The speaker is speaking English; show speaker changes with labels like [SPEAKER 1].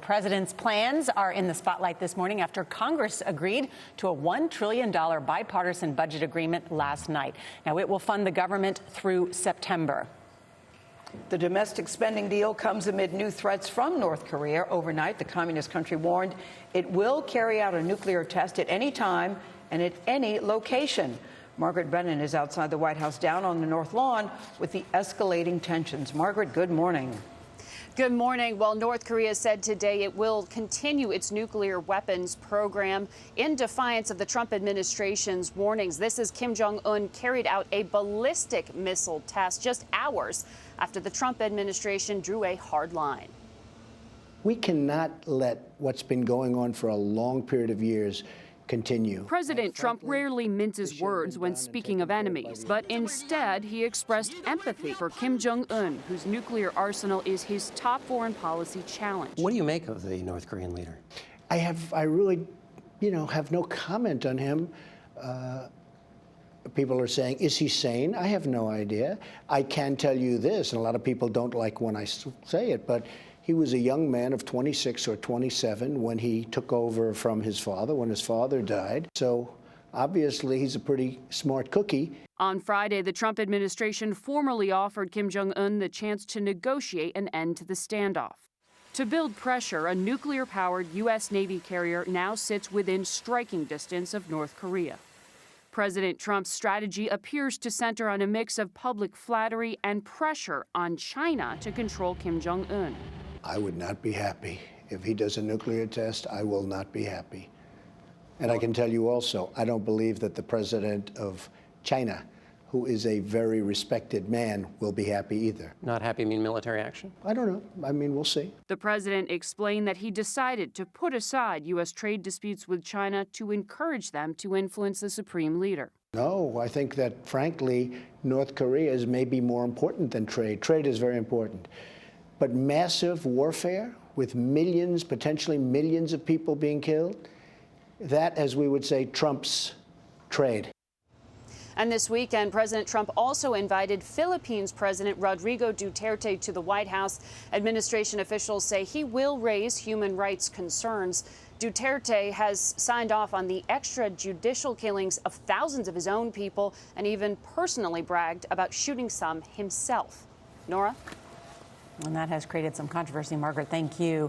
[SPEAKER 1] president's plans are in the spotlight this morning after Congress agreed to a $1 trillion bipartisan budget agreement last night. Now, it will fund the government through September.
[SPEAKER 2] The domestic spending deal comes amid new threats from North Korea. Overnight, the communist country warned it will carry out a nuclear test at any time and at any location. Margaret Brennan is outside the White House down on the North Lawn with the escalating tensions. Margaret, good morning.
[SPEAKER 3] Good morning. Well, North Korea said today it will continue its nuclear weapons program in defiance of the Trump administration's warnings. This is Jung Un carried out a ballistic missile test just hours after the Trump administration drew a hard line.
[SPEAKER 4] We cannot let what's been going on for a long period of years continue.
[SPEAKER 3] President Trump rarely minces words when speaking of enemies, but instead he expressed empathy for Jung Un, whose nuclear arsenal is his top foreign policy challenge.
[SPEAKER 5] What do you make of the North Korean leader?
[SPEAKER 4] I really, have no comment on him. People are saying, is he sane? I have no idea. I can tell you this, and a lot of people don't like when I say it, but he was a young man of 26 or 27 when he took over from his father, when his father died. So obviously he's a pretty smart cookie.
[SPEAKER 3] On Friday, the Trump administration formally offered Jung Un the chance to negotiate an end to the standoff. To build pressure, a nuclear-powered U.S. Navy carrier now sits within striking distance of North Korea. President Trump's strategy appears to center on a mix of public flattery and pressure on China to control Jung Un.
[SPEAKER 4] I would not be happy. If he does a nuclear test, I will not be happy. And I can tell you also, I don't believe that the president of China, who is a very respected man, will be happy either.
[SPEAKER 5] Not happy mean military action?
[SPEAKER 4] I don't know. I mean, we'll see.
[SPEAKER 3] The president explained that he decided to put aside U.S. trade disputes with China to encourage them to influence the supreme leader.
[SPEAKER 4] No, I think that, frankly, North Korea is maybe more important than trade. Trade is very important. But massive warfare with millions, potentially millions of people being killed, that, as we would say, trumps trade.
[SPEAKER 3] And this weekend, President Trump also invited Philippines President Rodrigo Duterte to the White House. Administration officials say he will raise human rights concerns. Duterte has signed off on the extrajudicial killings of thousands of his own people and even personally bragged about shooting some himself. Norah?
[SPEAKER 1] And that has created some controversy. Margaret, thank you.